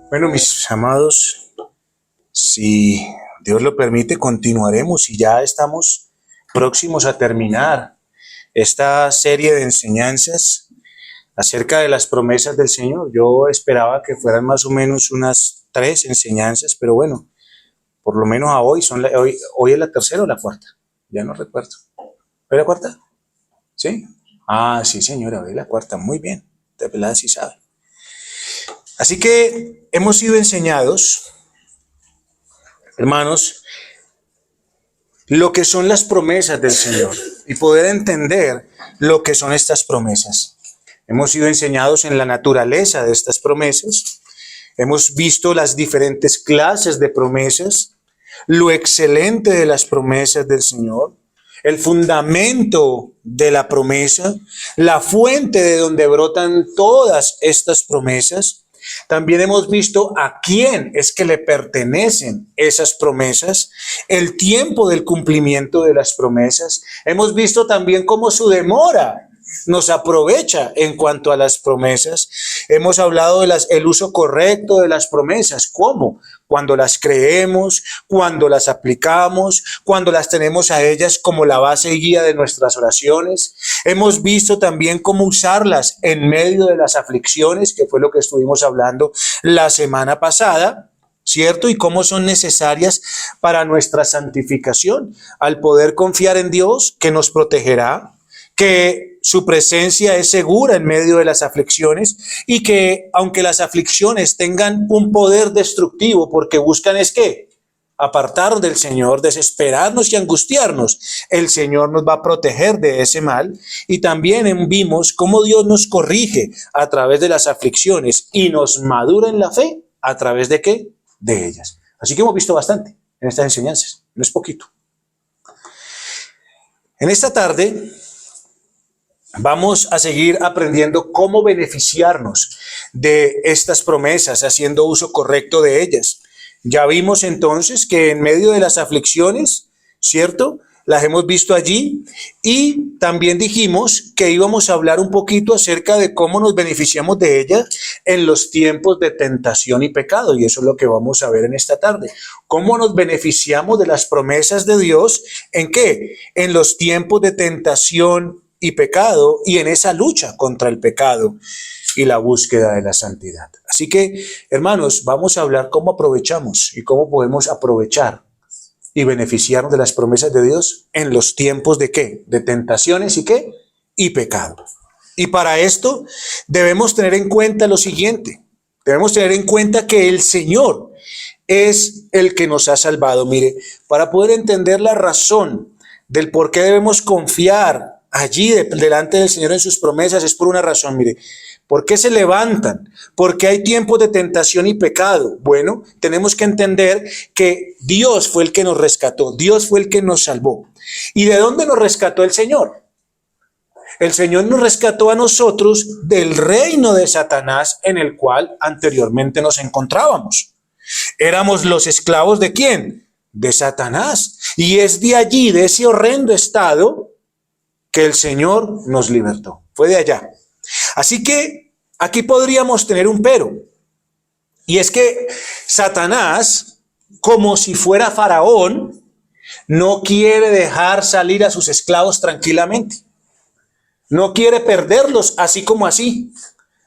Bueno, mis amados, si Dios lo permite, continuaremos y ya estamos próximos a terminar esta serie de enseñanzas acerca de las promesas del Señor. Yo esperaba que fueran más o menos unas 3 enseñanzas, pero bueno, por lo menos a hoy, hoy es la tercera o la cuarta, ya no recuerdo. ¿Es la cuarta? ¿Sí? Ah, sí, señora, hoy es la cuarta, muy bien, de verdad sí sabe. Así que hemos sido enseñados, hermanos, lo que son las promesas del Señor y poder entender lo que son estas promesas. Hemos sido enseñados en la naturaleza de estas promesas, hemos visto las diferentes clases de promesas, lo excelente de las promesas del Señor, el fundamento de la promesa, la fuente de donde brotan todas estas promesas. También hemos visto a quién es que le pertenecen esas promesas, el tiempo del cumplimiento de las promesas. Hemos visto también cómo su demora nos aprovecha en cuanto a las promesas. Hemos hablado del uso correcto de las promesas. ¿Cómo? Cuando las creemos, cuando las aplicamos, cuando las tenemos a ellas como la base y guía de nuestras oraciones. Hemos visto también cómo usarlas en medio de las aflicciones, que fue lo que estuvimos hablando la semana pasada, ¿cierto? Y cómo son necesarias para nuestra santificación, al poder confiar en Dios que nos protegerá, que su presencia es segura en medio de las aflicciones y que aunque las aflicciones tengan un poder destructivo, porque buscan es que apartarnos del Señor, desesperarnos y angustiarnos, el Señor nos va a proteger de ese mal. Y también vimos cómo Dios nos corrige a través de las aflicciones y nos madura en la fe a través de ¿qué? De ellas. Así que hemos visto bastante en estas enseñanzas, no es poquito. En esta tarde vamos a seguir aprendiendo cómo beneficiarnos de estas promesas, haciendo uso correcto de ellas. Ya vimos entonces que en medio de las aflicciones, ¿cierto? Las hemos visto allí y también dijimos que íbamos a hablar un poquito acerca de cómo nos beneficiamos de ellas en los tiempos de tentación y pecado, y eso es lo que vamos a ver en esta tarde. ¿Cómo nos beneficiamos de las promesas de Dios? ¿En qué? En los tiempos de tentación y pecado y en esa lucha contra el pecado y la búsqueda de la santidad. Así que, hermanos, vamos a hablar cómo aprovechamos y cómo podemos aprovechar y beneficiarnos de las promesas de Dios en los tiempos de ¿qué? De tentaciones y ¿qué? Y pecado. Y para esto debemos tener en cuenta lo siguiente. Debemos tener en cuenta que el Señor es el que nos ha salvado. Mire, para poder entender la razón del por qué debemos confiar allí delante del Señor en sus promesas, es por una razón, mire. ¿Por qué se levantan? ¿Por qué hay tiempos de tentación y pecado? Bueno, tenemos que entender que Dios fue el que nos rescató, Dios fue el que nos salvó. ¿Y de dónde nos rescató el Señor? El Señor nos rescató a nosotros del reino de Satanás en el cual anteriormente nos encontrábamos. Éramos los esclavos ¿de quién? De Satanás. Y es de allí, de ese horrendo estado, que el Señor nos libertó. Fue de allá. Así que aquí podríamos tener un pero. Y es que Satanás, como si fuera Faraón, no quiere dejar salir a sus esclavos tranquilamente. No quiere perderlos así como así.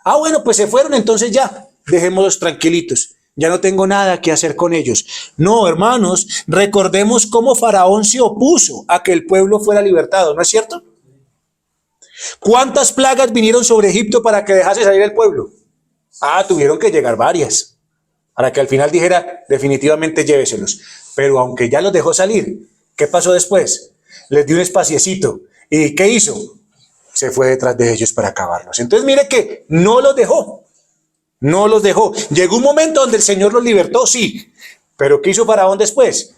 Ah, bueno, pues se fueron, entonces ya, dejémoslos tranquilitos. Ya no tengo nada que hacer con ellos. No, hermanos, recordemos cómo Faraón se opuso a que el pueblo fuera libertado, ¿no es cierto? ¿Cuántas plagas vinieron sobre Egipto para que dejase salir el pueblo? Ah, tuvieron que llegar varias, para que al final dijera, definitivamente lléveselos. Pero aunque ya los dejó salir, ¿qué pasó después? Les dio un espaciecito. ¿Y qué hizo? Se fue detrás de ellos para acabarlos. Entonces mire que no los dejó. No los dejó. Llegó un momento donde el Señor los libertó, sí. Pero ¿qué hizo Faraón después?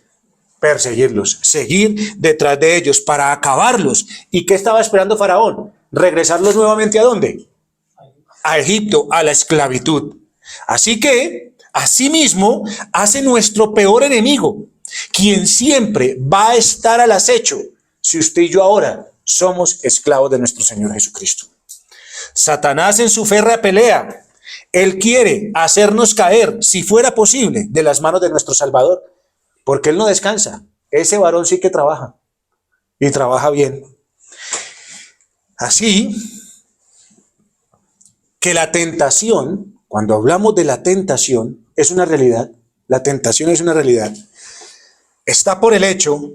Perseguirlos, seguir detrás de ellos para acabarlos. ¿Y qué estaba esperando Faraón? Regresarlos nuevamente ¿a dónde? A Egipto, a la esclavitud. Así que, asimismo, hace nuestro peor enemigo, quien siempre va a estar al acecho si usted y yo ahora somos esclavos de nuestro Señor Jesucristo. Satanás en su férrea pelea Él quiere hacernos caer, si fuera posible, de las manos de nuestro Salvador, porque Él no descansa. Ese varón sí que trabaja, y trabaja bien. Así que la tentación, cuando hablamos de la tentación, es una realidad. La tentación es una realidad. Está por el hecho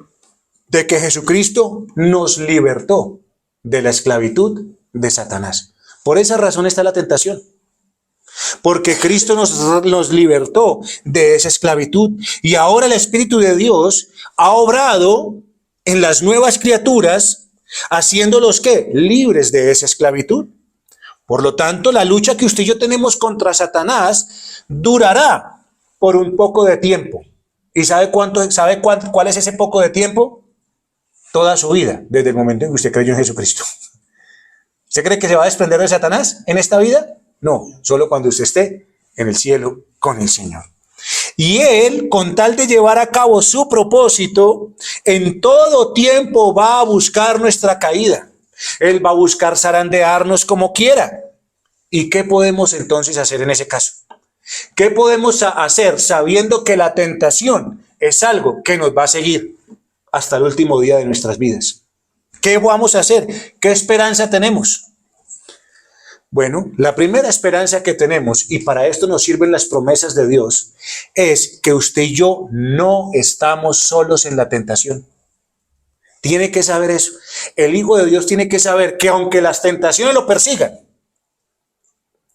de que Jesucristo nos libertó de la esclavitud de Satanás. Por esa razón está la tentación. Porque Cristo nos libertó de esa esclavitud y ahora el Espíritu de Dios ha obrado en las nuevas criaturas, haciéndolos ¿qué? Libres de esa esclavitud. Por lo tanto, la lucha que usted y yo tenemos contra Satanás durará por un poco de tiempo. ¿Y cuál es ese poco de tiempo? Toda su vida, desde el momento en que usted creyó en Jesucristo. ¿Usted cree que se va a desprender de Satanás en esta vida? No, solo cuando usted esté en el cielo con el Señor. Y Él, con tal de llevar a cabo su propósito, en todo tiempo va a buscar nuestra caída. Él va a buscar zarandearnos como quiera. ¿Y qué podemos entonces hacer en ese caso? ¿Qué podemos hacer sabiendo que la tentación es algo que nos va a seguir hasta el último día de nuestras vidas? ¿Qué vamos a hacer? ¿Qué esperanza tenemos? Bueno, la primera esperanza que tenemos, y para esto nos sirven las promesas de Dios, es que usted y yo no estamos solos en la tentación. Tiene que saber eso. El Hijo de Dios tiene que saber que aunque las tentaciones lo persigan,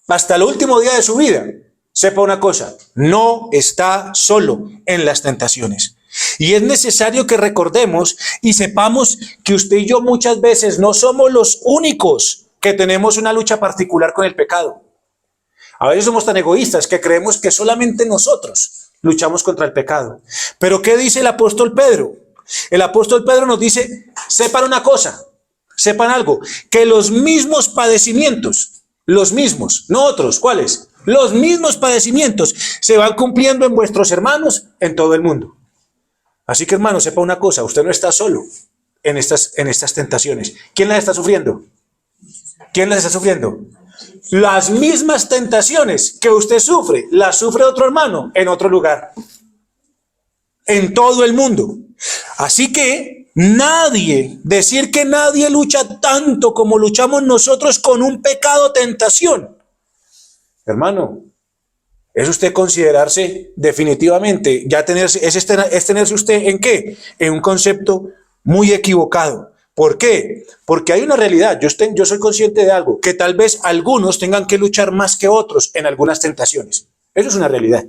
hasta el último día de su vida, sepa una cosa, no está solo en las tentaciones. Y es necesario que recordemos y sepamos que usted y yo muchas veces no somos los únicos que tenemos una lucha particular con el pecado. A veces somos tan egoístas que creemos que solamente nosotros luchamos contra el pecado. Pero ¿qué dice el apóstol Pedro? El apóstol Pedro nos dice, sepan una cosa, sepan algo, que los mismos padecimientos, los mismos, no otros, ¿cuáles? Los mismos padecimientos se van cumpliendo en vuestros hermanos en todo el mundo. Así que hermano, sepa una cosa, usted no está solo en estas tentaciones. ¿Quién las está sufriendo? ¿Quién las está sufriendo? Las mismas tentaciones que usted sufre, las sufre otro hermano en otro lugar. En todo el mundo. Así que decir que nadie lucha tanto como luchamos nosotros con un pecado tentación. Hermano, es usted considerarse definitivamente, es tenerse usted ¿en qué? En un concepto muy equivocado. ¿Por qué? Porque hay una realidad, yo soy consciente de algo, que tal vez algunos tengan que luchar más que otros en algunas tentaciones. Eso es una realidad.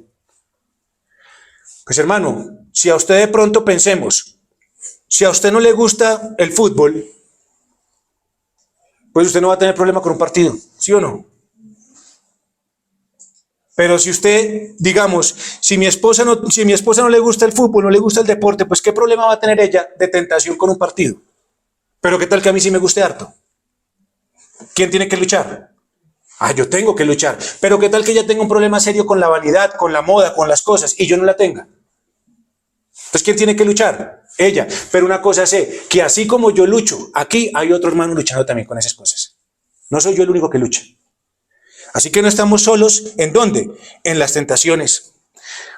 Pues hermano, si a usted de pronto pensemos, si a usted no le gusta el fútbol, pues usted no va a tener problema con un partido, ¿sí o no? Pero si usted, digamos, si mi esposa no le gusta el fútbol, no le gusta el deporte, pues ¿qué problema va a tener ella de tentación con un partido? Pero ¿qué tal que a mí sí me guste harto? ¿Quién tiene que luchar? Yo tengo que luchar. Pero ¿qué tal que ella tenga un problema serio con la vanidad, con la moda, con las cosas, y yo no la tenga? Entonces, ¿quién tiene que luchar? Ella. Pero una cosa sé, que así como yo lucho, aquí hay otro hermano luchando también con esas cosas. No soy yo el único que lucha. Así que no estamos solos, ¿en dónde? En las tentaciones.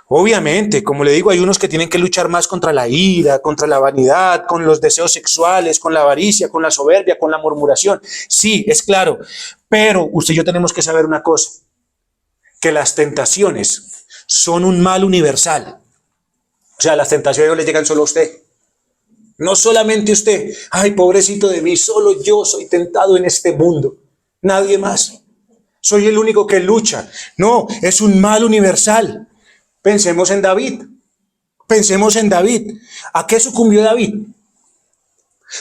Obviamente, como le digo, hay unos que tienen que luchar más contra la ira, contra la vanidad, con los deseos sexuales, con la avaricia, con la soberbia, con la murmuración. Sí, es claro. Pero usted y yo tenemos que saber una cosa, que las tentaciones son un mal universal. O sea, las tentaciones no le llegan solo a usted. No solamente usted. Ay, pobrecito de mí, solo yo soy tentado en este mundo. Nadie más. Soy el único que lucha. No, es un mal universal. Pensemos en David. Pensemos en David. ¿A qué sucumbió David?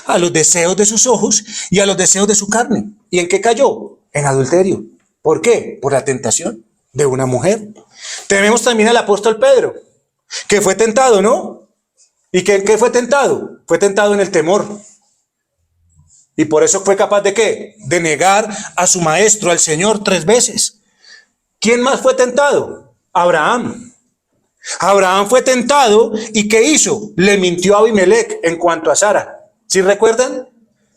A los deseos de sus ojos y a los deseos de su carne. ¿Y en qué cayó? En adulterio. ¿Por qué? Por la tentación de una mujer. Tenemos también al apóstol Pedro, que fue tentado, ¿no? ¿Y qué fue tentado? Fue tentado en el temor. Y por eso fue capaz de ¿qué? De negar a su maestro, al Señor, 3 veces. ¿Quién más fue tentado? Abraham. Abraham fue tentado y ¿qué hizo? Le mintió a Abimelech en cuanto a Sara. ¿Sí recuerdan?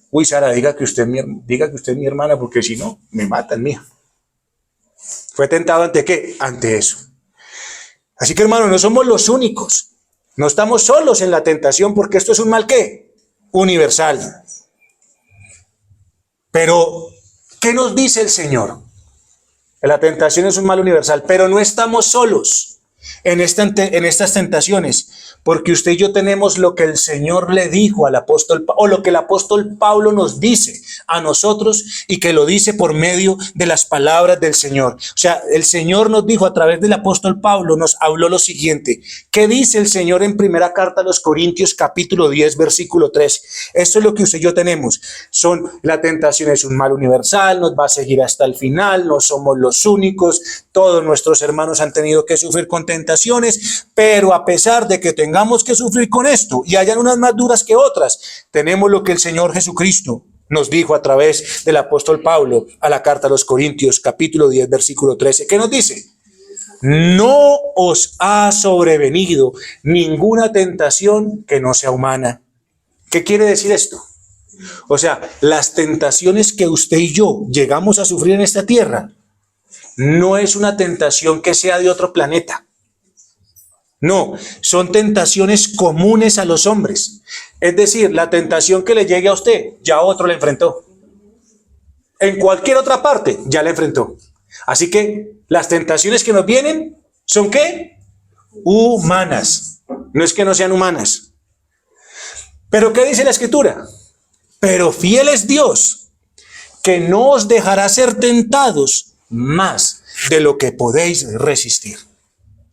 Uy, Sara, diga que usted es mi hermana porque si no, me matan, mija. Fue tentado ante ¿qué? Ante eso. Así que, hermanos, no somos los únicos. No estamos solos en la tentación porque esto es un mal ¿qué? Universal. Pero, ¿qué nos dice el Señor? La tentación es un mal universal, pero no estamos solos en estas tentaciones, porque usted y yo tenemos lo que el Señor le dijo al apóstol, o lo que el apóstol Pablo nos dice a nosotros y que lo dice por medio de las palabras del Señor. O sea, el Señor nos dijo a través del apóstol Pablo, nos habló lo siguiente. ¿Qué dice el Señor en primera carta a los Corintios, capítulo 10, versículo 3? Esto es lo que usted y yo tenemos. La tentación es un mal universal, nos va a seguir hasta el final, no somos los únicos, todos nuestros hermanos han tenido que sufrir con tentaciones, pero a pesar de que tengamos que sufrir con esto y hayan unas más duras que otras, tenemos lo que el Señor Jesucristo nos dijo a través del apóstol Pablo a la carta a los Corintios, capítulo 10, versículo 13. ¿Qué nos dice? No os ha sobrevenido ninguna tentación que no sea humana. ¿Qué quiere decir esto? O sea, las tentaciones que usted y yo llegamos a sufrir en esta tierra no es una tentación que sea de otro planeta. No, son tentaciones comunes a los hombres. Es decir, la tentación que le llegue a usted, ya otro la enfrentó. En cualquier otra parte, ya la enfrentó. Así que las tentaciones que nos vienen son ¿qué? Humanas. No es que no sean humanas. Pero ¿qué dice la Escritura? Pero fiel es Dios, que no os dejará ser tentados más de lo que podéis resistir.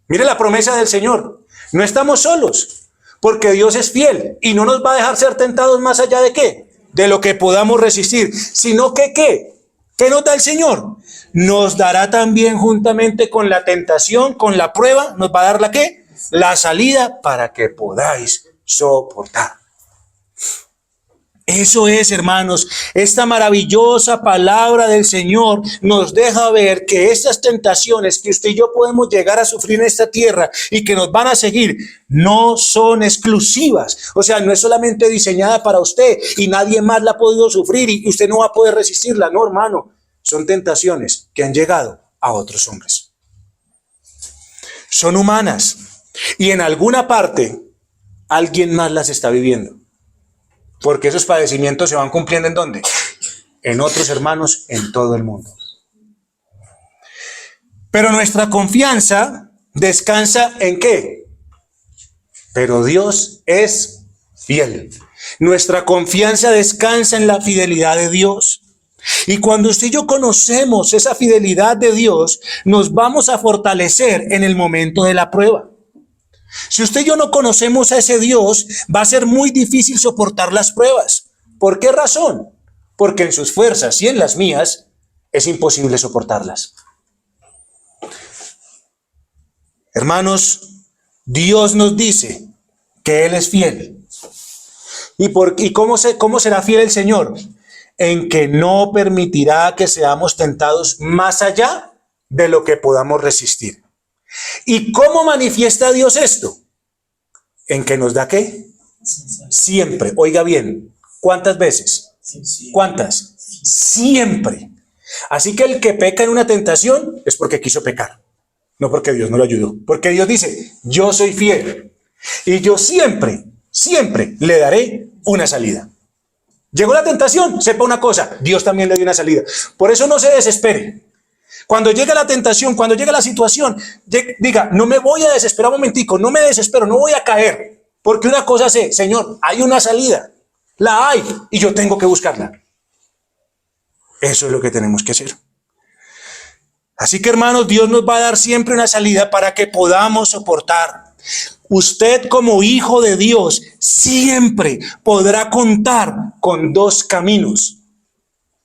Mire la promesa del Señor. No estamos solos, porque Dios es fiel y no nos va a dejar ser tentados más allá de ¿qué? De lo que podamos resistir, sino que ¿qué? ¿Qué nos da el Señor? Nos dará también juntamente con la tentación, con la prueba, nos va a dar la ¿qué? La salida para que podáis soportar. Eso es, hermanos, esta maravillosa palabra del Señor nos deja ver que estas tentaciones que usted y yo podemos llegar a sufrir en esta tierra y que nos van a seguir, no son exclusivas. O sea, no es solamente diseñada para usted y nadie más la ha podido sufrir y usted no va a poder resistirla. No, hermano, son tentaciones que han llegado a otros hombres. Son humanas y en alguna parte alguien más las está viviendo. Porque esos padecimientos se van cumpliendo ¿en dónde? En otros hermanos en todo el mundo. Pero nuestra confianza descansa ¿en qué? Pero Dios es fiel. Nuestra confianza descansa en la fidelidad de Dios. Y cuando usted y yo conocemos esa fidelidad de Dios, nos vamos a fortalecer en el momento de la prueba. Si usted y yo no conocemos a ese Dios, va a ser muy difícil soportar las pruebas. ¿Por qué razón? Porque en sus fuerzas y en las mías es imposible soportarlas. Hermanos, Dios nos dice que Él es fiel. ¿Y cómo será fiel el Señor? En que no permitirá que seamos tentados más allá de lo que podamos resistir. ¿Y cómo manifiesta Dios esto? En que nos da ¿qué? Siempre. Oiga bien, ¿cuántas veces? ¿Cuántas? Siempre. Así que el que peca en una tentación es porque quiso pecar, no porque Dios no lo ayudó. Porque Dios dice, yo soy fiel y yo siempre le daré una salida. Llegó la tentación, sepa una cosa, Dios también le dio una salida. Por eso no se desespere. Cuando llega la tentación, cuando llega la situación, diga, no me voy a desesperar un momentico, no me desespero, no voy a caer. Porque una cosa sé, Señor, hay una salida, la hay y yo tengo que buscarla. Eso es lo que tenemos que hacer. Así que, hermanos, Dios nos va a dar siempre una salida para que podamos soportar. Usted como hijo de Dios siempre podrá contar con dos caminos.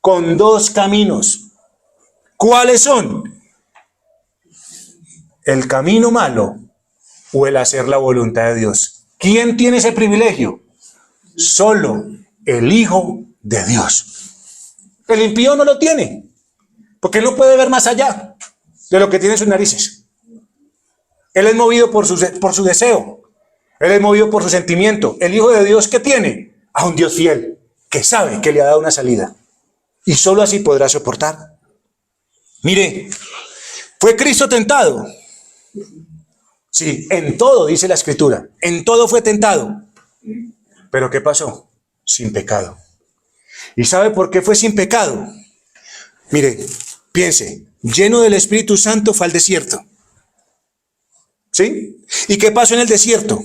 Con dos caminos. ¿Cuáles son? ¿El camino malo o el hacer la voluntad de Dios? ¿Quién tiene ese privilegio? Solo el Hijo de Dios. El impío no lo tiene, porque él no puede ver más allá de lo que tiene en sus narices. Él es movido por su deseo. Él es movido por su sentimiento. El Hijo de Dios, ¿qué tiene? A un Dios fiel, que sabe que le ha dado una salida. Y solo así podrá soportar. Mire, ¿Fue Cristo tentado? Sí, en todo, dice la Escritura. En todo fue tentado. ¿Pero qué pasó? Sin pecado. ¿Y sabe por qué fue sin pecado? Mire, piense, lleno del Espíritu Santo fue al desierto. ¿Sí? ¿Y qué pasó en el desierto?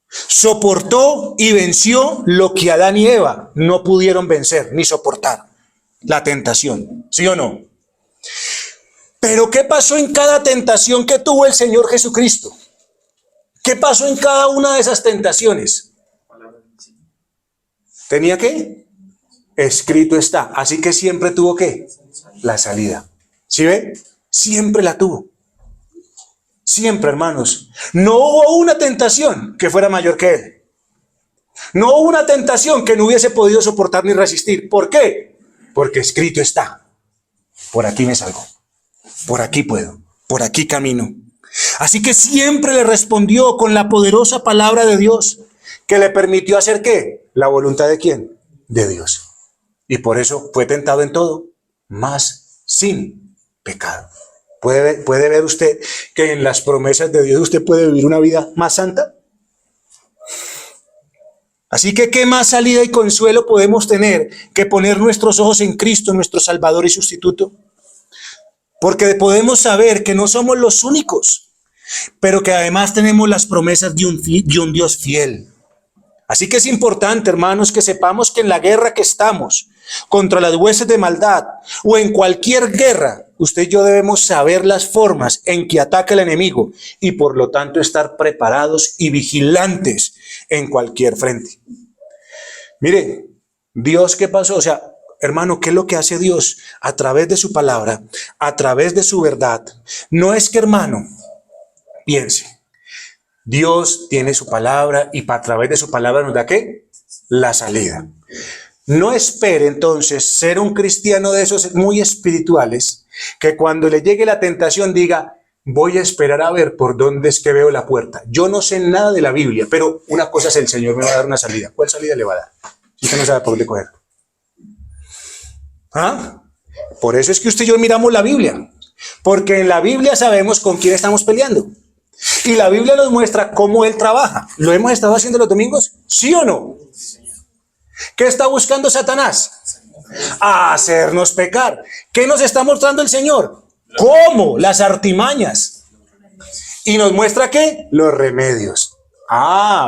Soportó y venció lo que Adán y Eva no pudieron vencer ni soportar. La tentación. ¿Sí o no? Pero ¿qué pasó en cada tentación que tuvo el Señor Jesucristo? ¿Qué pasó en cada una de esas tentaciones? ¿Tenía qué? Escrito está. Así que siempre tuvo ¿qué? La salida. ¿Sí ve? Siempre la tuvo. Siempre, hermanos. No hubo una tentación que fuera mayor que él. No hubo una tentación que no hubiese podido soportar ni resistir. ¿Por qué? Porque escrito está. Por aquí me salgo. Por aquí puedo. Por aquí camino. Así que siempre le respondió con la poderosa palabra de Dios, que le permitió hacer ¿qué? La voluntad de ¿quién? De Dios. Y por eso fue tentado en todo, mas sin pecado. ¿Puede ver usted que en las promesas de Dios usted puede vivir una vida más santa? Así que ¿qué más salida y consuelo podemos tener que poner nuestros ojos en Cristo, nuestro Salvador y sustituto? Porque podemos saber que no somos los únicos, pero que además tenemos las promesas de un Dios fiel. Así que es importante, hermanos, que sepamos que en la guerra que estamos contra las huestes de maldad o en cualquier guerra, usted y yo debemos saber las formas en que ataca el enemigo y por lo tanto estar preparados y vigilantes en cualquier frente. Mire, Dios, ¿qué pasó? O sea, hermano, ¿qué es lo que hace Dios a través de su palabra, a través de su verdad? No es que, hermano, piense. Dios tiene su palabra y a través de su palabra nos da ¿qué? La salida. No espere entonces ser un cristiano de esos muy espirituales que cuando le llegue la tentación diga, voy a esperar a ver por dónde es que veo la puerta. Yo no sé nada de la Biblia, pero una cosa es el Señor me va a dar una salida. ¿Cuál salida le va a dar? Si usted no sabe por dónde coger. ¿Ah? Por eso es que usted y yo miramos la Biblia, porque en la Biblia sabemos con quién estamos peleando. Y la Biblia nos muestra cómo Él trabaja. ¿Lo hemos estado haciendo los domingos? ¿Sí o no? ¿Qué está buscando Satanás? A hacernos pecar. ¿Qué nos está mostrando el Señor? ¿Cómo? Las artimañas. ¿Y nos muestra qué? Los remedios.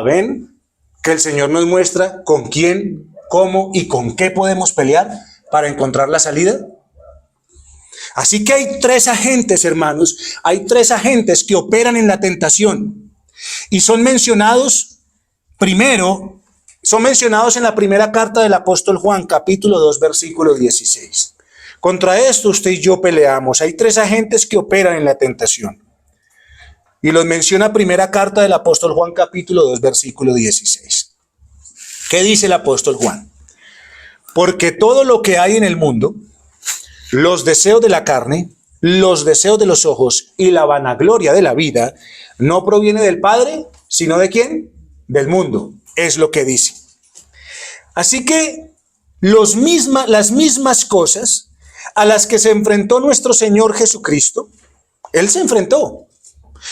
¿Ven? Que el Señor nos muestra con quién, cómo y con qué podemos pelear para encontrar la salida. Así que hay tres agentes, hermanos, hay tres agentes que operan en la tentación y son mencionados en la primera carta del apóstol Juan, capítulo 2, versículo 16. Contra esto usted y yo peleamos. Hay tres agentes que operan en la tentación y los menciona primera carta del apóstol Juan, capítulo 2, versículo 16. ¿Qué dice el apóstol Juan? Porque todo lo que hay en el mundo, los deseos de la carne, los deseos de los ojos y la vanagloria de la vida, no proviene del Padre, sino ¿de quién? Del mundo, es lo que dice. Así que las mismas cosas a las que se enfrentó nuestro Señor Jesucristo, Él se enfrentó.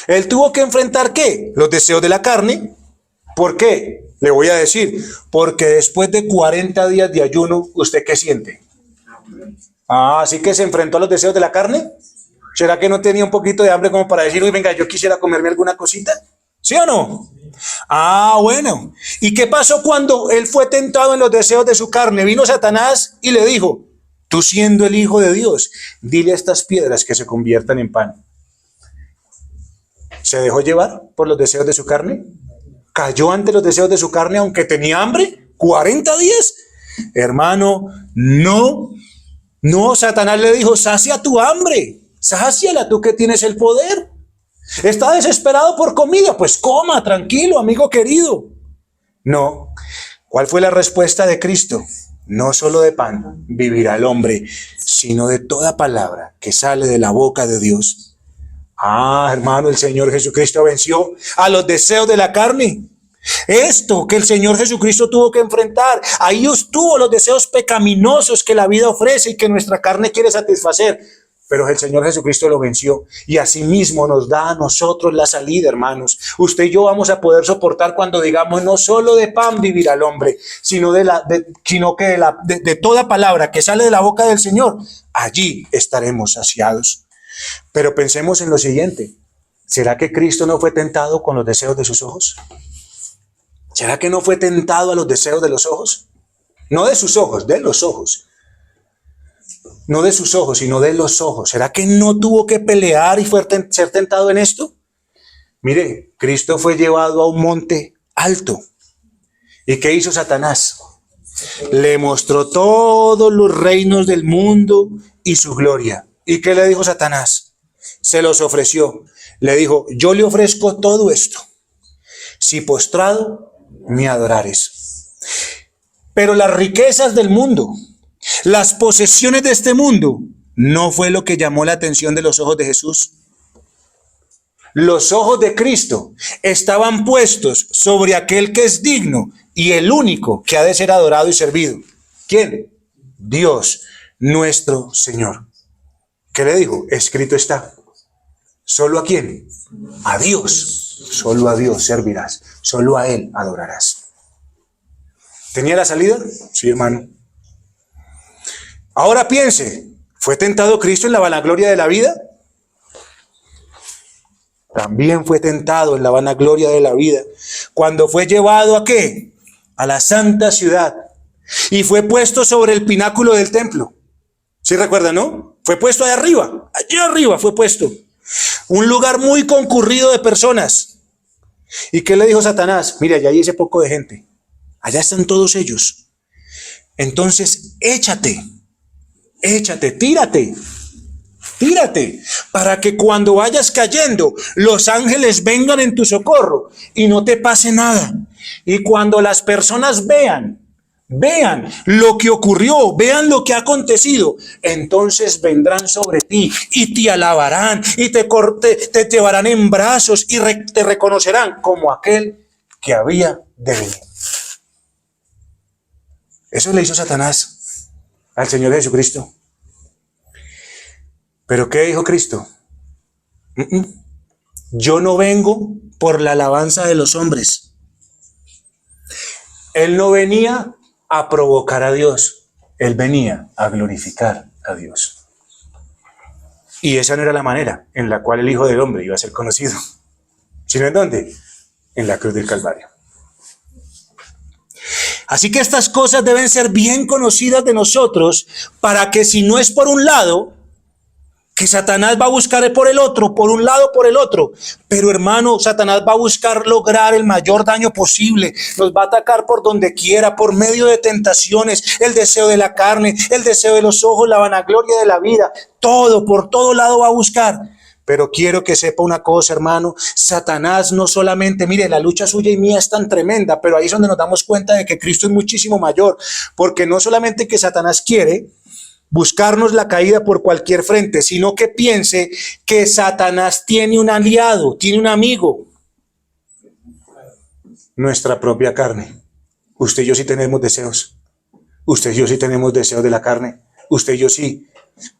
Él tuvo que enfrentar ¿qué? Los deseos de la carne. ¿Por qué? Le voy a decir, porque después de 40 días de ayuno, ¿usted qué siente? Así que se enfrentó a los deseos de la carne. ¿Será que no tenía un poquito de hambre como para decir, uy, venga, yo quisiera comerme alguna cosita? ¿Sí o no? Bueno. ¿Y qué pasó cuando él fue tentado en los deseos de su carne? Vino Satanás y le dijo, tú siendo el Hijo de Dios, dile a estas piedras que se conviertan en pan. ¿Se dejó llevar por los deseos de su carne? ¿Cayó ante los deseos de su carne aunque tenía hambre? ¿40 días? Hermano, no, Satanás le dijo, sacia tu hambre, sáciala tú que tienes el poder. ¿Está desesperado por comida? Pues coma, tranquilo, amigo querido. No. ¿Cuál fue la respuesta de Cristo? No solo de pan vivirá el hombre, sino de toda palabra que sale de la boca de Dios. Hermano, el Señor Jesucristo venció a los deseos de la carne. Esto que el Señor Jesucristo tuvo que enfrentar, ahí estuvo los deseos pecaminosos que la vida ofrece y que nuestra carne quiere satisfacer. pero el Señor Jesucristo lo venció y asimismo nos da a nosotros la salida, hermanos. Usted y yo vamos a poder soportar cuando digamos no solo de pan vivirá el hombre, sino de toda palabra que sale de la boca del Señor. Allí estaremos saciados. Pero pensemos en lo siguiente. ¿Será que Cristo no fue tentado con los deseos de sus ojos? ¿Será que no fue tentado a los deseos de los ojos? No de sus ojos, de los ojos. No de sus ojos, sino de los ojos. ¿Será que no tuvo que pelear y ser tentado en esto? Mire, Cristo fue llevado a un monte alto. ¿Y qué hizo Satanás? Le mostró todos los reinos del mundo y su gloria. ¿Y qué le dijo Satanás? Se los ofreció. Le dijo, yo le ofrezco todo esto, si postrado me adorares. Pero las riquezas del mundo, las posesiones de este mundo, no fue lo que llamó la atención de los ojos de Jesús. Los ojos de Cristo estaban puestos sobre aquel que es digno y el único que ha de ser adorado y servido. ¿Quién? Dios, nuestro Señor. ¿Qué le dijo? Escrito está. ¿Solo a quién? A Dios. Solo a Dios servirás. Solo a Él adorarás. ¿Tenía la salida? Sí, hermano. Ahora piense, ¿fue tentado Cristo en la vanagloria de la vida? También fue tentado en la vanagloria de la vida. Cuando fue llevado ¿a qué? A la santa ciudad. Y fue puesto sobre el pináculo del templo. ¿Sí recuerdan, no? Fue puesto allá arriba. Allá arriba fue puesto. Un lugar muy concurrido de personas. ¿Y qué le dijo Satanás? Mira, allá hay ese poco de gente. Allá están todos ellos. Entonces, échate, tírate, para que cuando vayas cayendo, los ángeles vengan en tu socorro y no te pase nada. Y cuando las personas vean lo que ocurrió, vean lo que ha acontecido, entonces vendrán sobre ti y te alabarán y te llevarán en brazos y te reconocerán como aquel que había de venir. Eso le hizo Satanás al Señor Jesucristo. ¿Pero qué dijo Cristo? Yo no vengo por la alabanza de los hombres. Él no venía a provocar a Dios. Él venía a glorificar a Dios. Y esa no era la manera en la cual el Hijo del Hombre iba a ser conocido. ¿Sino en dónde? En la cruz del Calvario. Así que estas cosas deben ser bien conocidas de nosotros para que si no es por un lado, que Satanás va a buscar por el otro, por un lado, por el otro. Pero hermano, Satanás va a buscar lograr el mayor daño posible. Nos va a atacar por donde quiera, por medio de tentaciones, el deseo de la carne, el deseo de los ojos, la vanagloria de la vida. Todo, por todo lado va a buscar. Pero quiero que sepa una cosa, hermano. Satanás no solamente, mire, la lucha suya y mía es tan tremenda, pero ahí es donde nos damos cuenta de que Cristo es muchísimo mayor. Porque no solamente que Satanás quiere buscarnos la caída por cualquier frente, sino que piense que Satanás tiene un aliado, tiene un amigo. Nuestra propia carne. Usted y yo sí tenemos deseos. Usted y yo sí tenemos deseos de la carne. Usted y yo sí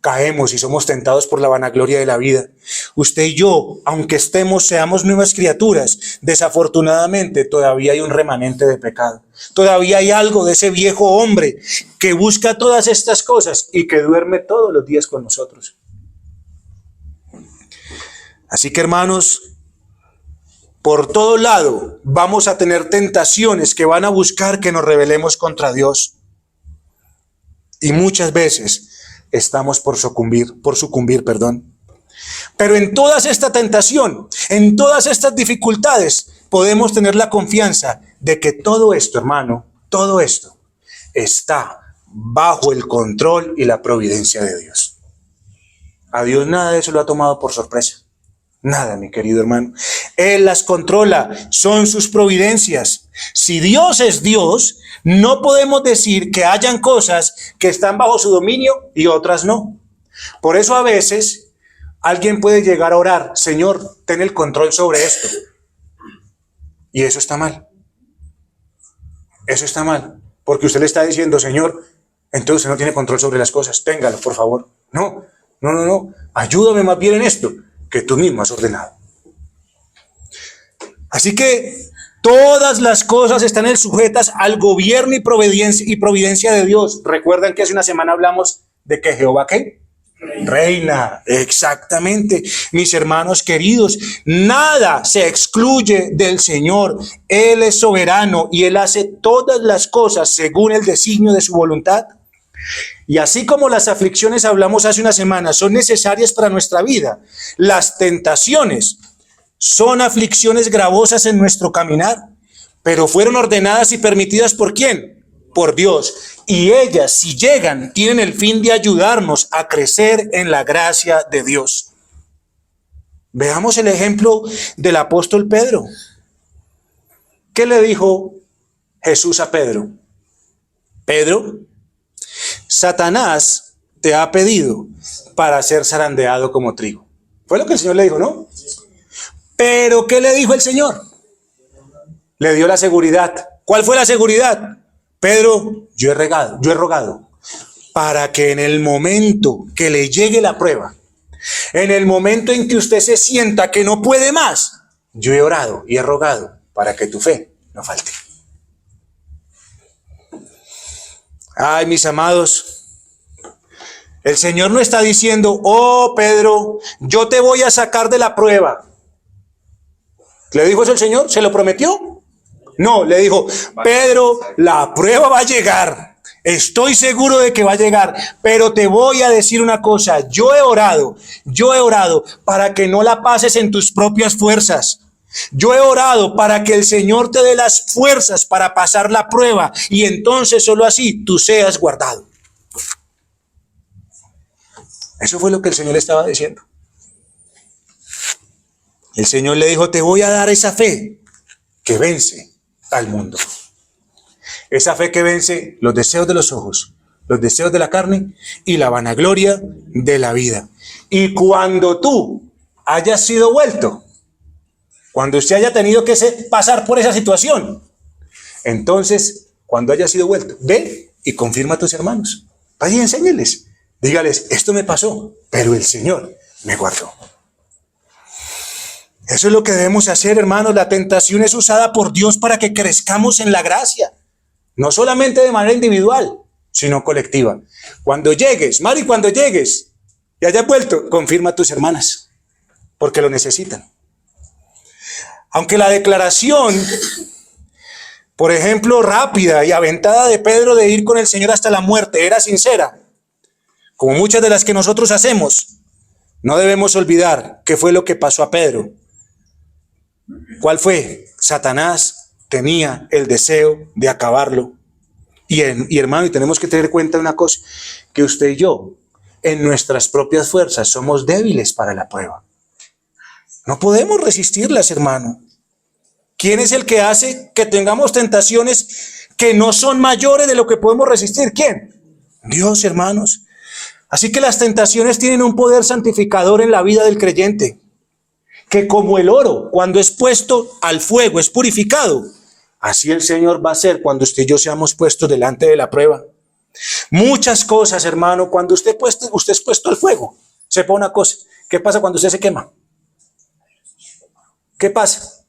caemos y somos tentados por la vanagloria de la vida. Usted y yo, aunque seamos nuevas criaturas, desafortunadamente todavía hay un remanente de pecado. Todavía hay algo de ese viejo hombre que busca todas estas cosas y que duerme todos los días con nosotros. Así que, hermanos, por todo lado vamos a tener tentaciones que van a buscar que nos rebelemos contra Dios. Y muchas veces estamos por sucumbir. Pero en toda esta tentación, en todas estas dificultades, podemos tener la confianza de que todo esto, hermano, todo esto está bajo el control y la providencia de Dios. A Dios nada de eso lo ha tomado por sorpresa. Nada, mi querido hermano. Él las controla, son sus providencias. Si Dios es Dios, no podemos decir que hayan cosas que están bajo su dominio y otras no. Por eso a veces alguien puede llegar a orar, Señor, ten el control sobre esto. Y eso está mal. Eso está mal. Porque usted le está diciendo, Señor, entonces usted no tiene control sobre las cosas. Téngalo, por favor. No No. Ayúdame más bien en esto que tú mismo has ordenado. Así que todas las cosas están sujetas al gobierno y providencia de Dios. ¿Recuerdan que hace una semana hablamos de que Jehová ¿qué? Reina, exactamente. Mis hermanos queridos, nada se excluye del Señor. Él es soberano y Él hace todas las cosas según el designio de su voluntad. Y así como las aflicciones, hablamos hace una semana, son necesarias para nuestra vida, las tentaciones son aflicciones gravosas en nuestro caminar, pero fueron ordenadas y permitidas ¿por quién? Por Dios. Y ellas, si llegan, tienen el fin de ayudarnos a crecer en la gracia de Dios. Veamos el ejemplo del apóstol Pedro. ¿Qué le dijo Jesús a Pedro? Pedro, Satanás te ha pedido para ser zarandeado como trigo. Fue lo que el Señor le dijo, ¿no? Pero ¿qué le dijo el Señor? Le dio la seguridad. ¿Cuál fue la seguridad? Pedro, yo he rogado para que en el momento que le llegue la prueba, en el momento en que usted se sienta que no puede más, yo he orado y he rogado para que tu fe no falte. Ay, mis amados, el Señor no está diciendo, oh Pedro, yo te voy a sacar de la prueba. ¿Le dijo eso el Señor? ¿Se lo prometió? No, le dijo, Pedro, la prueba va a llegar. Estoy seguro de que va a llegar, pero te voy a decir una cosa. Yo he orado para que no la pases en tus propias fuerzas. Yo he orado para que el Señor te dé las fuerzas para pasar la prueba y entonces solo así tú seas guardado. Eso fue lo que el Señor le estaba diciendo. El Señor le dijo, te voy a dar esa fe que vence al mundo. Esa fe que vence los deseos de los ojos, los deseos de la carne y la vanagloria de la vida. Y cuando tú hayas sido vuelto, cuando usted haya tenido que pasar por esa situación, entonces, cuando haya sido vuelto, ve y confirma a tus hermanos. Vaya y enséñeles. Dígales, esto me pasó, pero el Señor me guardó. Eso es lo que debemos hacer, hermanos. La tentación es usada por Dios para que crezcamos en la gracia. No solamente de manera individual, sino colectiva. Cuando llegues, Mari, cuando llegues y hayas vuelto, confirma a tus hermanas, porque lo necesitan. Aunque la declaración, por ejemplo, rápida y aventada de Pedro de ir con el Señor hasta la muerte era sincera, como muchas de las que nosotros hacemos, no debemos olvidar qué fue lo que pasó a Pedro. ¿Cuál fue? Satanás tenía el deseo de acabarlo. Y hermano, y tenemos que tener en cuenta una cosa, que usted y yo, en nuestras propias fuerzas, somos débiles para la prueba. No podemos resistirlas, hermano. ¿Quién es el que hace que tengamos tentaciones que no son mayores de lo que podemos resistir? ¿Quién? Dios, hermanos. Así que las tentaciones tienen un poder santificador en la vida del creyente, que como el oro, cuando es puesto al fuego, es purificado. Así el Señor va a ser cuando usted y yo seamos puestos delante de la prueba. Muchas cosas, hermano, cuando usted es puesto al fuego, sepa una cosa, ¿qué pasa cuando usted se quema? ¿Qué pasa?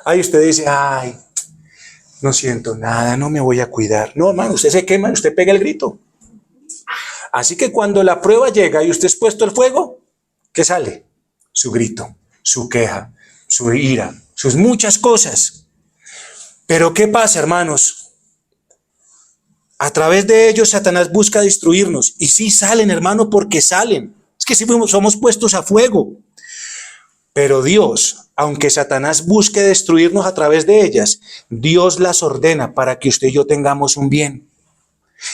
Ahí usted dice, ay, no siento nada, no me voy a cuidar. No, hermano, usted se quema y usted pega el grito. Así que cuando la prueba llega y usted es puesto al fuego, ¿qué sale? Su grito, su queja, su ira, sus muchas cosas. Pero ¿qué pasa, hermanos? A través de ellos Satanás busca destruirnos. Y sí salen, hermano, porque salen. Es que sí somos puestos a fuego. Pero Dios, aunque Satanás busque destruirnos a través de ellas, Dios las ordena para que usted y yo tengamos un bien.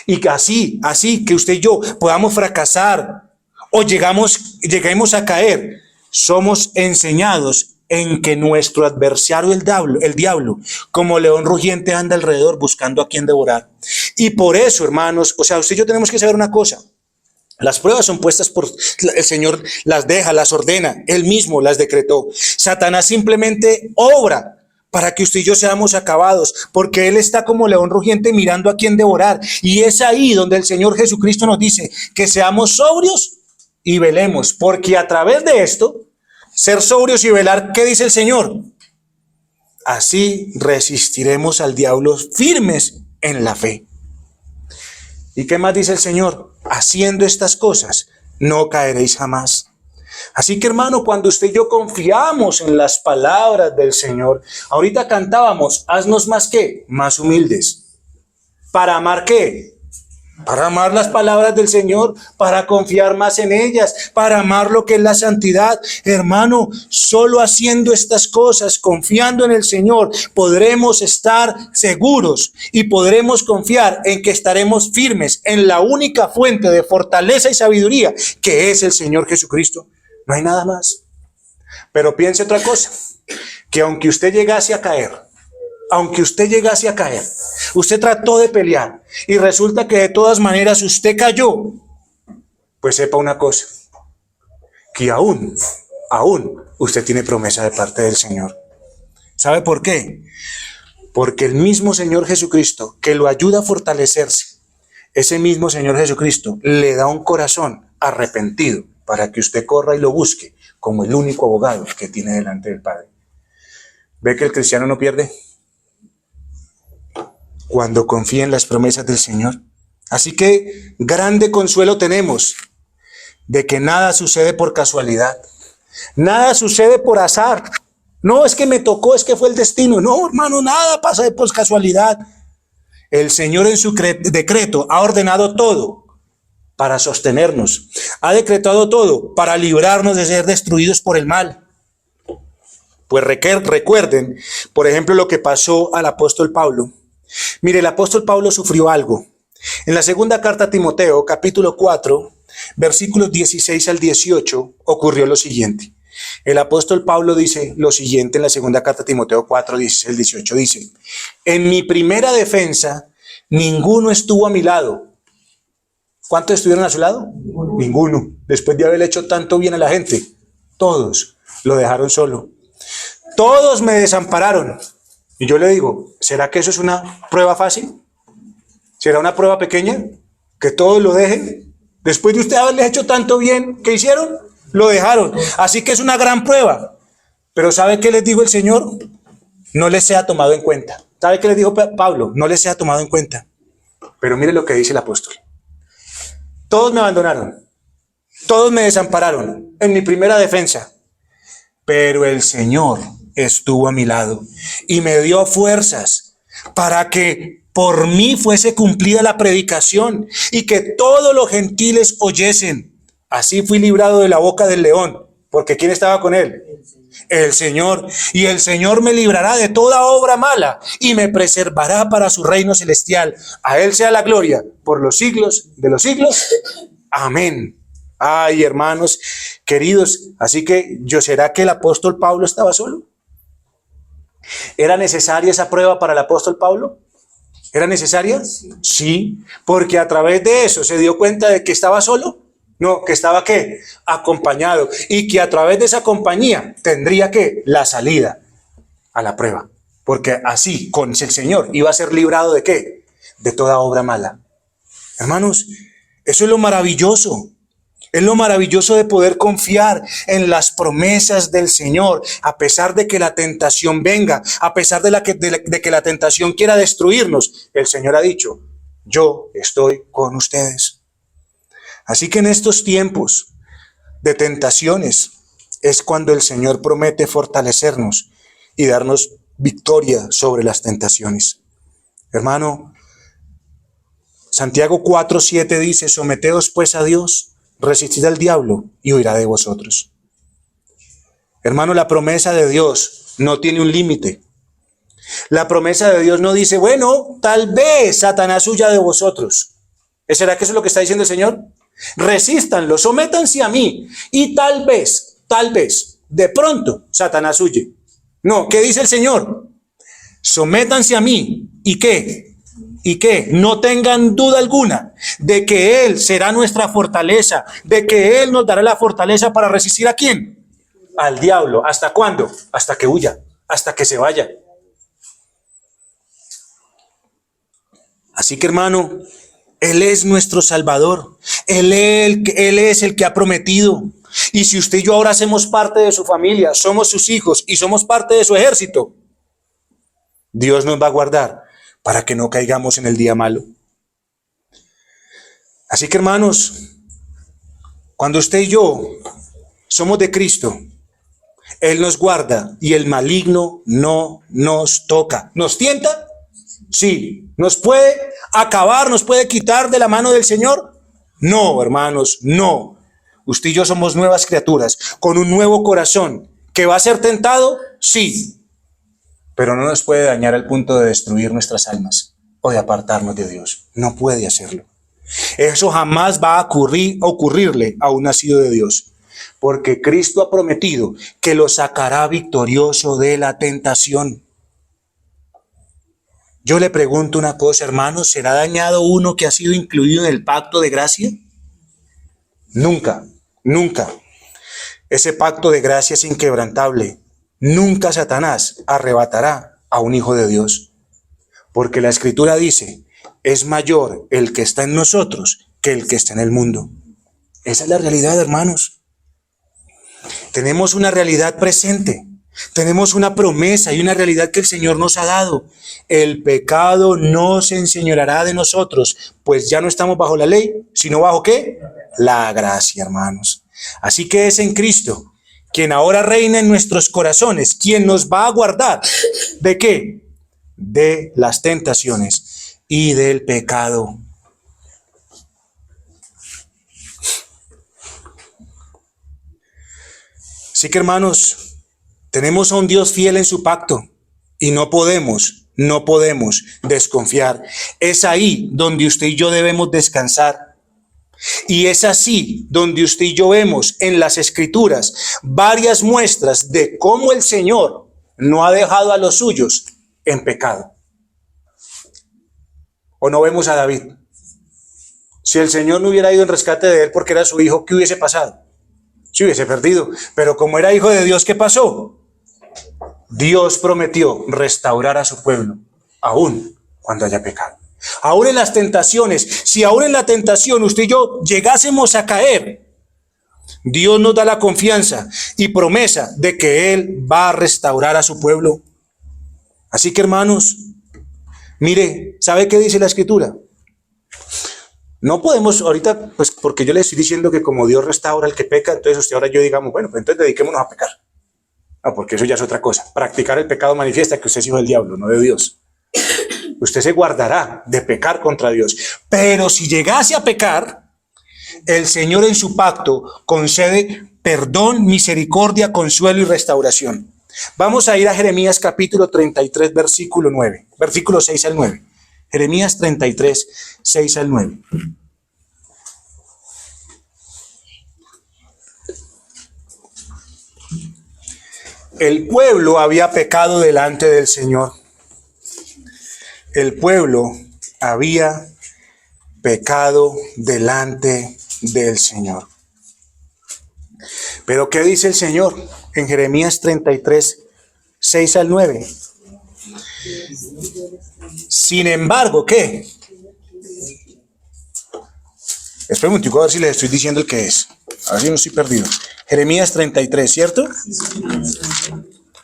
Y que así que usted y yo podamos fracasar o lleguemos a caer, somos enseñados en que nuestro adversario, el diablo, como león rugiente anda alrededor buscando a quien devorar. Y por eso, hermanos, usted y yo tenemos que saber una cosa. Las pruebas son puestas por el Señor, las deja, las ordena, Él mismo las decretó. Satanás simplemente obra para que usted y yo seamos acabados, porque Él está como león rugiente mirando a quien devorar. Y es ahí donde el Señor Jesucristo nos dice que seamos sobrios y velemos, porque a través de esto, ser sobrios y velar, ¿qué dice el Señor? Así resistiremos al diablo firmes en la fe. ¿Y qué más dice el Señor? Haciendo estas cosas, no caeréis jamás. Así que, hermano, cuando usted y yo confiamos en las palabras del Señor, ahorita cantábamos, haznos más ¿qué? Más humildes. ¿Para amar qué? Para amar las palabras del Señor, para confiar más en ellas, para amar lo que es la santidad. Hermano, solo haciendo estas cosas, confiando en el Señor, podremos estar seguros y podremos confiar en que estaremos firmes en la única fuente de fortaleza y sabiduría, que es el Señor Jesucristo. No hay nada más. Pero piense otra cosa, que aunque usted llegase a caer, usted trató de pelear y resulta que de todas maneras usted cayó, pues sepa una cosa, que aún usted tiene promesa de parte del Señor. ¿Sabe por qué? Porque el mismo Señor Jesucristo que lo ayuda a fortalecerse, ese mismo Señor Jesucristo le da un corazón arrepentido para que usted corra y lo busque como el único abogado que tiene delante del Padre. ¿Ve que el cristiano no pierde? Cuando confía en las promesas del Señor. Así que grande consuelo tenemos de que nada sucede por casualidad, nada sucede por azar. No es que me tocó, es que fue el destino. No, hermano, nada pasa por casualidad. El Señor en su decreto ha ordenado todo para sostenernos, ha decretado todo para librarnos de ser destruidos por el mal. Pues recuerden, por ejemplo, lo que pasó al apóstol Pablo. Mire, el apóstol Pablo sufrió algo. En la segunda carta a Timoteo, capítulo 4, versículos 16 al 18, ocurrió lo siguiente. El apóstol Pablo dice lo siguiente en la segunda carta a Timoteo 4, 16 al 18. Dice, en mi primera defensa, ninguno estuvo a mi lado. ¿Cuántos estuvieron a su lado? Ninguno. Después de haberle hecho tanto bien a la gente, todos lo dejaron solo. Todos me desampararon. Y yo le digo, ¿será que eso es una prueba fácil? ¿Será una prueba pequeña? ¿Que todos lo dejen? Después de usted haberles hecho tanto bien, ¿qué hicieron? Lo dejaron. Así que es una gran prueba. Pero ¿sabe qué les dijo el Señor? No les sea tomado en cuenta. ¿Sabe qué les dijo Pablo? No les sea tomado en cuenta. Pero mire lo que dice el apóstol. Todos me abandonaron. Todos me desampararon en mi primera defensa. Pero el Señor estuvo a mi lado y me dio fuerzas para que por mí fuese cumplida la predicación y que todos los gentiles oyesen. Así fui librado de la boca del león, porque ¿quién estaba con él? El Señor. Y el Señor me librará de toda obra mala y me preservará para su reino celestial. A Él sea la gloria por los siglos de los siglos. Amén. Ay, hermanos queridos, así que ¿será que el apóstol Pablo estaba solo? ¿Era necesaria esa prueba para el apóstol Pablo? ¿Era necesaria? Sí, porque a través de eso se dio cuenta de que estaba solo. No, que estaba ¿qué? Acompañado. Y que a través de esa compañía tendría ¿qué? La salida a la prueba. Porque así, con el Señor, iba a ser librado ¿de qué? De toda obra mala. Hermanos, eso es lo maravilloso. Es lo maravilloso de poder confiar en las promesas del Señor, a pesar de que la tentación venga, a pesar de que la tentación quiera destruirnos. El Señor ha dicho, yo estoy con ustedes. Así que en estos tiempos de tentaciones es cuando el Señor promete fortalecernos y darnos victoria sobre las tentaciones. Hermano, Santiago 4:7 dice, someteos pues a Dios, resistid al diablo y huirá de vosotros. Hermano, la promesa de Dios no tiene un límite. La promesa de Dios no dice, bueno, tal vez Satanás huya de vosotros. ¿Será que eso es lo que está diciendo el Señor? Resístanlo, sométanse a mí y tal vez, de pronto Satanás huye. No, ¿qué dice el Señor? Sométanse a mí y ¿qué? Y que no tengan duda alguna de que Él será nuestra fortaleza, de que Él nos dará la fortaleza para resistir ¿a quién? Al diablo. ¿Hasta cuándo? Hasta que huya, hasta que se vaya. Así que hermano, Él es nuestro Salvador. Él es el que ha prometido. Y si usted y yo ahora hacemos parte de su familia, somos sus hijos y somos parte de su ejército, Dios nos va a guardar para que no caigamos en el día malo. Así que, hermanos, cuando usted y yo somos de Cristo, Él nos guarda y el maligno no nos toca. ¿Nos tienta? Sí. ¿Nos puede acabar, nos puede quitar de la mano del Señor? No, hermanos, no. Usted y yo somos nuevas criaturas, con un nuevo corazón. ¿Que va a ser tentado? Sí. Pero no nos puede dañar al punto de destruir nuestras almas o de apartarnos de Dios. No puede hacerlo. Eso jamás va a ocurrirle a un nacido de Dios. Porque Cristo ha prometido que lo sacará victorioso de la tentación. Yo le pregunto una cosa, hermanos, ¿será dañado uno que ha sido incluido en el pacto de gracia? Nunca, nunca. Ese pacto de gracia es inquebrantable. Nunca Satanás arrebatará a un hijo de Dios. Porque la Escritura dice, es mayor el que está en nosotros que el que está en el mundo. Esa es la realidad, hermanos. Tenemos una realidad presente. Tenemos una promesa y una realidad que el Señor nos ha dado. El pecado no se enseñoreará de nosotros, pues ya no estamos bajo la ley, sino bajo ¿qué? La gracia, hermanos. Así que es en Cristo, quien ahora reina en nuestros corazones, quien nos va a guardar. ¿De qué? De las tentaciones y del pecado. Así que, hermanos, tenemos a un Dios fiel en su pacto y no podemos desconfiar. Es ahí donde usted y yo debemos descansar. Y es así donde usted y yo vemos en las Escrituras varias muestras de cómo el Señor no ha dejado a los suyos en pecado. ¿O no vemos a David? Si el Señor no hubiera ido en rescate de él porque era su hijo, ¿qué hubiese pasado? Se hubiese perdido. Pero como era hijo de Dios, ¿qué pasó? Dios prometió restaurar a su pueblo, aún cuando haya pecado. Aún en las tentaciones, si aún en la tentación usted y yo llegásemos a caer, Dios nos da la confianza y promesa de que Él va a restaurar a su pueblo. Así que, hermanos, mire, ¿sabe qué dice la Escritura? No podemos ahorita, pues porque yo le estoy diciendo que como Dios restaura al que peca, entonces usted ahora yo digamos, bueno, pues entonces dediquémonos a pecar. No, porque eso ya es otra cosa. Practicar el pecado manifiesta que usted es hijo del diablo, no de Dios. Usted se guardará de pecar contra Dios. Pero si llegase a pecar, el Señor en su pacto concede perdón, misericordia, consuelo y restauración. Vamos a ir a Jeremías capítulo 33, versículo 6 al 9. Jeremías 33, 6 al 9. El pueblo había pecado delante del Señor. El pueblo había pecado delante del Señor. Pero ¿qué dice el Señor en Jeremías 33, 6 al 9? Sin embargo, ¿qué? Espera un momentico a ver si les estoy diciendo el que es. A ver si no estoy perdido. Jeremías 33, ¿cierto?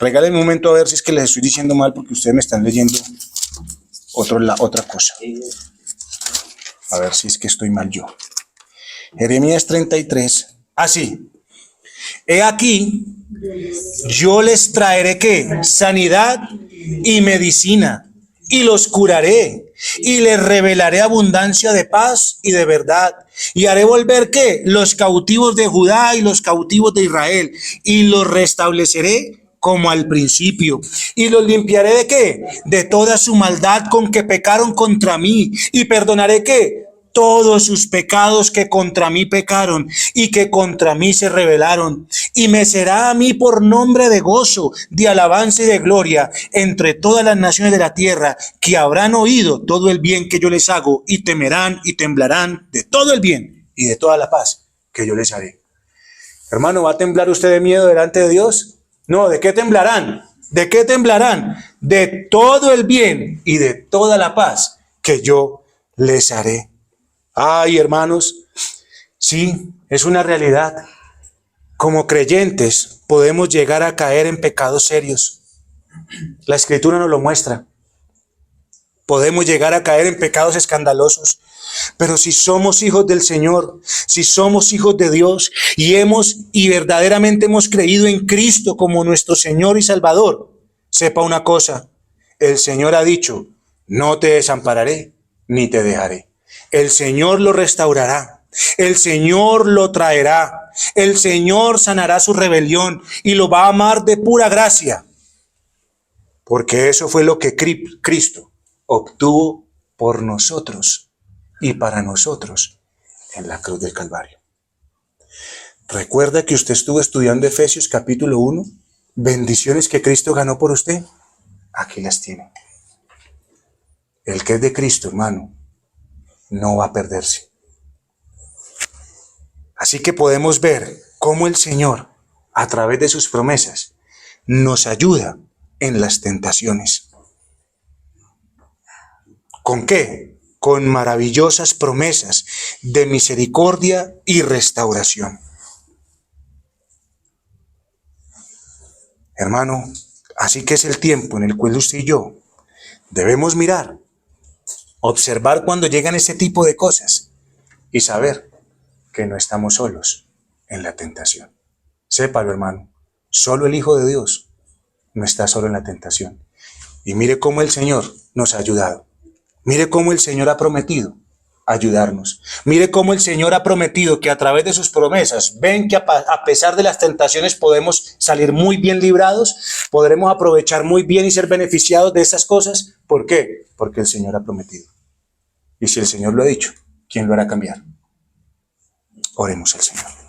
Regálenme un momento a ver si es que les estoy diciendo mal porque ustedes me están leyendo otra cosa. A ver si es que estoy mal yo. Jeremías 33. Sí. He aquí, yo les traeré ¿qué? Sanidad y medicina, y los curaré, y les revelaré abundancia de paz y de verdad, y haré volver ¿qué? Los cautivos de Judá y los cautivos de Israel, y los restableceré como al principio, y los limpiaré ¿de qué? De toda su maldad con que pecaron contra mí, y perdonaré ¿qué? Todos sus pecados que contra mí pecaron y que contra mí se rebelaron. Y me será a mí por nombre de gozo, de alabanza y de gloria entre todas las naciones de la tierra, que habrán oído todo el bien que yo les hago y temerán y temblarán de todo el bien y de toda la paz que yo les haré. Hermano, ¿va a temblar usted de miedo delante de Dios? No, ¿de qué temblarán? ¿De qué temblarán? De todo el bien y de toda la paz que yo les haré. Ay, hermanos, sí, es una realidad. Como creyentes podemos llegar a caer en pecados serios. La Escritura nos lo muestra. Podemos llegar a caer en pecados escandalosos. Pero si somos hijos del Señor, si somos hijos de Dios y verdaderamente hemos creído en Cristo como nuestro Señor y Salvador, sepa una cosa, el Señor ha dicho, no te desampararé ni te dejaré. El Señor lo restaurará, el Señor lo traerá, el Señor sanará su rebelión y lo va a amar de pura gracia. Porque eso fue lo que Cristo obtuvo por nosotros y para nosotros en la cruz del Calvario. ¿Recuerda que usted estuvo estudiando Efesios capítulo 1? Bendiciones que Cristo ganó por usted. Aquí las tiene. El que es de Cristo, hermano, no va a perderse. Así que podemos ver cómo el Señor, a través de sus promesas, nos ayuda en las tentaciones. ¿Con qué? Con maravillosas promesas de misericordia y restauración. Hermano, así que es el tiempo en el cual usted y yo debemos mirar, observar cuando llegan este tipo de cosas y saber que no estamos solos en la tentación. Sépalo, hermano, solo el Hijo de Dios no está solo en la tentación. Y mire cómo el Señor nos ha ayudado. Mire cómo el Señor ha prometido ayudarnos. Mire cómo el Señor ha prometido que a través de sus promesas, ven que a pesar de las tentaciones podemos salir muy bien librados, podremos aprovechar muy bien y ser beneficiados de esas cosas. ¿Por qué? Porque el Señor ha prometido. Y si el Señor lo ha dicho, ¿quién lo hará cambiar? Oremos al Señor.